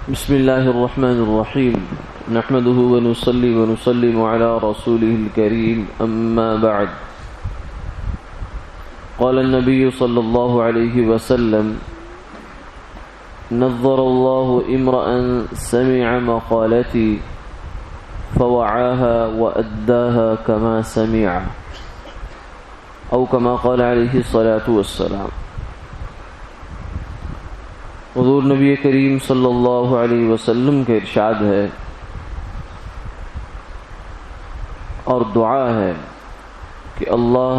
بسم الله الرحمن الرحيم نحمده ونصلي ونسلم على رسوله الكريم أما بعد قال النبي صلى الله عليه وسلم نظر الله امرأ سمع مقالتي فوعاها وأداها كما سمع أو كما قال عليه الصلاة والسلام۔ حضور نبی کریم صلی اللہ علیہ وسلم کا ارشاد ہے اور دعا ہے کہ اللہ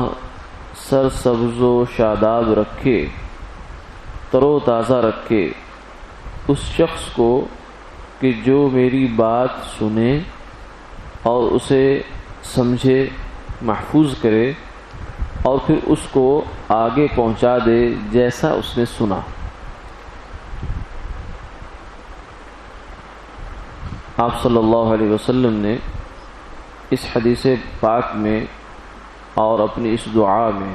سر سبز و شاداب رکھے، تر و تازہ رکھے اس شخص کو کہ جو میری بات سنے اور اسے سمجھے، محفوظ کرے اور پھر اس کو آگے پہنچا دے جیسا اس نے سنا۔ آپ صلی اللہ علیہ وسلم نے اس حدیث پاک میں اور اپنی اس دعا میں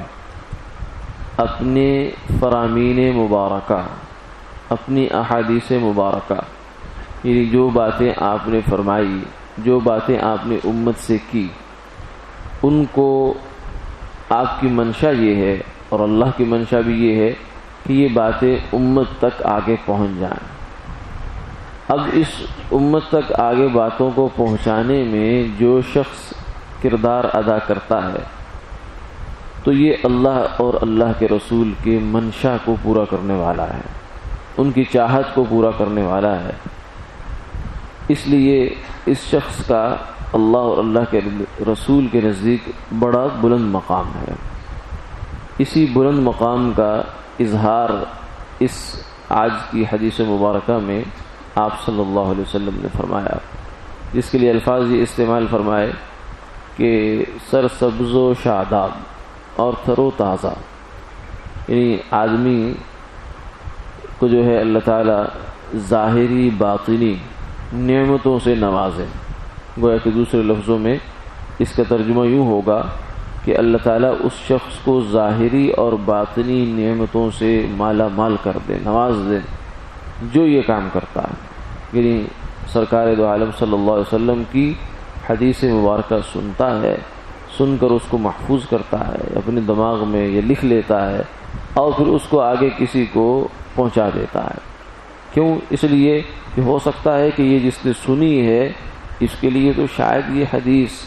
اپنے فرامین مبارکہ، اپنی احادیث مبارکہ، یعنی جو باتیں آپ نے فرمائی، جو باتیں آپ نے امت سے کی، ان کو آپ کی منشا یہ ہے اور اللہ کی منشا بھی یہ ہے کہ یہ باتیں امت تک آگے پہنچ جائیں۔ اب اس امت تک آگے باتوں کو پہنچانے میں جو شخص کردار ادا کرتا ہے تو یہ اللہ اور اللہ کے رسول کے منشا کو پورا کرنے والا ہے، ان کی چاہت کو پورا کرنے والا ہے۔ اس لیے اس شخص کا اللہ اور اللہ کے رسول کے نزدیک بڑا بلند مقام ہے۔ اسی بلند مقام کا اظہار اس آج کی حدیث مبارکہ میں آپ صلی اللہ علیہ وسلم نے فرمایا، جس کے لیے الفاظ یہ استعمال فرمائے کہ سر سبز و شاداب اور تر و تازہ، یعنی آدمی کو جو ہے اللہ تعالیٰ ظاہری باطنی نعمتوں سے نوازے۔ گویا کہ دوسرے لفظوں میں اس کا ترجمہ یوں ہوگا کہ اللہ تعالیٰ اس شخص کو ظاہری اور باطنی نعمتوں سے مالا مال کر دے، نواز دے جو یہ کام کرتا ہے۔ یعنی سرکار دو عالم صلی اللہ علیہ وسلم کی حدیث مبارکہ سنتا ہے، سن کر اس کو محفوظ کرتا ہے، اپنے دماغ میں یہ لکھ لیتا ہے اور پھر اس کو آگے کسی کو پہنچا دیتا ہے۔ کیوں؟ اس لیے کہ ہو سکتا ہے کہ یہ جس نے سنی ہے اس کے لیے تو شاید یہ حدیث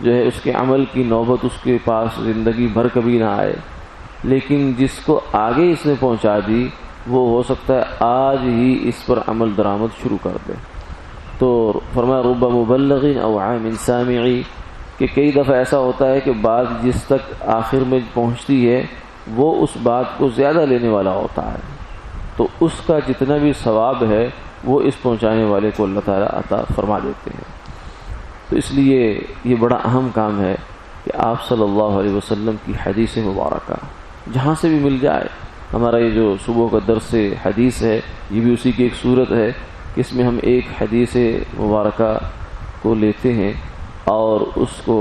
جو ہے اس کے عمل کی نوبت اس کے پاس زندگی بھر کبھی نہ آئے، لیکن جس کو آگے اس نے پہنچا دی وہ ہو سکتا ہے آج ہی اس پر عمل درآمد شروع کر دے۔ تو فرمایا رب مبلغ او عام سامعی، کہ کئی دفعہ ایسا ہوتا ہے کہ بات جس تک آخر میں پہنچتی ہے وہ اس بات کو زیادہ لینے والا ہوتا ہے، تو اس کا جتنا بھی ثواب ہے وہ اس پہنچانے والے کو اللہ تعالیٰ عطا فرما دیتے ہیں۔ تو اس لیے یہ بڑا اہم کام ہے کہ آپ صلی اللہ علیہ وسلم کی حدیث مبارکہ جہاں سے بھی مل جائے۔ ہمارا یہ جو صبح کا درس حدیث ہے یہ بھی اسی کی ایک صورت ہے کہ اس میں ہم ایک حدیث مبارکہ کو لیتے ہیں اور اس کو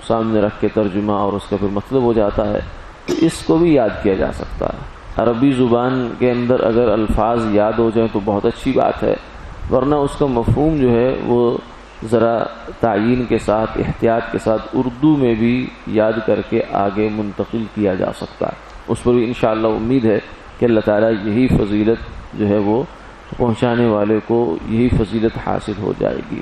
سامنے رکھ کے ترجمہ اور اس کا پھر مطلب ہو جاتا ہے، تو اس کو بھی یاد کیا جا سکتا ہے۔ عربی زبان کے اندر اگر الفاظ یاد ہو جائیں تو بہت اچھی بات ہے، ورنہ اس کا مفہوم جو ہے وہ ذرا تعیین کے ساتھ، احتیاط کے ساتھ اردو میں بھی یاد کر کے آگے منتقل کیا جا سکتا ہے۔ اس پر بھی انشاءاللہ امید ہے کہ اللہ تعالیٰ یہی فضیلت جو ہے وہ پہنچانے والے کو یہی فضیلت حاصل ہو جائے گی۔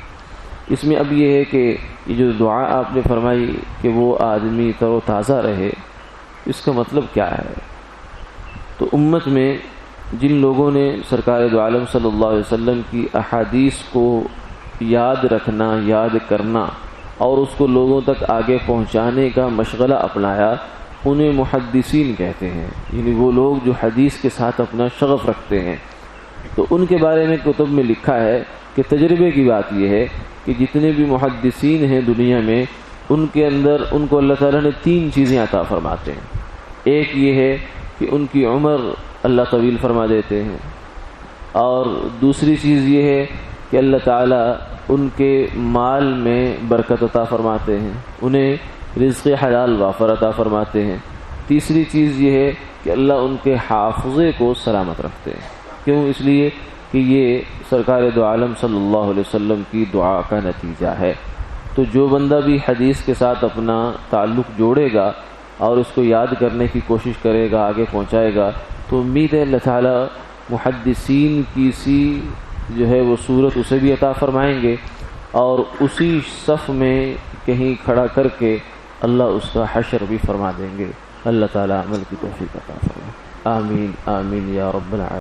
اس میں اب یہ ہے کہ یہ جو دعا آپ نے فرمائی کہ وہ آدمی تر و تازہ رہے، اس کا مطلب کیا ہے؟ تو امت میں جن لوگوں نے سرکار دو عالم صلی اللہ علیہ وسلم کی احادیث کو یاد رکھنا، یاد کرنا اور اس کو لوگوں تک آگے پہنچانے کا مشغلہ اپنایا، انہیں محدثین کہتے ہیں، یعنی وہ لوگ جو حدیث کے ساتھ اپنا شغف رکھتے ہیں۔ تو ان کے بارے میں کتب میں لکھا ہے کہ تجربے کی بات یہ ہے کہ جتنے بھی محدثین ہیں دنیا میں ان کے اندر ان کو اللہ تعالیٰ نے 3 چیزیں عطا فرماتے ہیں۔ ایک یہ ہے کہ ان کی عمر اللہ طویل فرما دیتے ہیں، اور دوسری چیز یہ ہے کہ اللہ تعالیٰ ان کے مال میں برکت عطا فرماتے ہیں، انہیں رزق حلال وافر عطا فرماتے ہیں۔ تیسری چیز یہ ہے کہ اللہ ان کے حافظے کو سلامت رکھتے ہیں۔ کیوں؟ اس لیے کہ یہ سرکار دو عالم صلی اللہ علیہ وسلم کی دعا کا نتیجہ ہے۔ تو جو بندہ بھی حدیث کے ساتھ اپنا تعلق جوڑے گا اور اس کو یاد کرنے کی کوشش کرے گا، آگے پہنچائے گا، تو امید ہے اللہ تعالیٰ محدثین کی سی جو ہے وہ صورت اسے بھی عطا فرمائیں گے، اور اسی صف میں کہیں کھڑا کر کے اللہ اس کا حشر بھی فرما دیں گے۔ اللہ تعالیٰ عمل کی توفیق عطا فرمائے۔ آمین آمین یا رب العالمین۔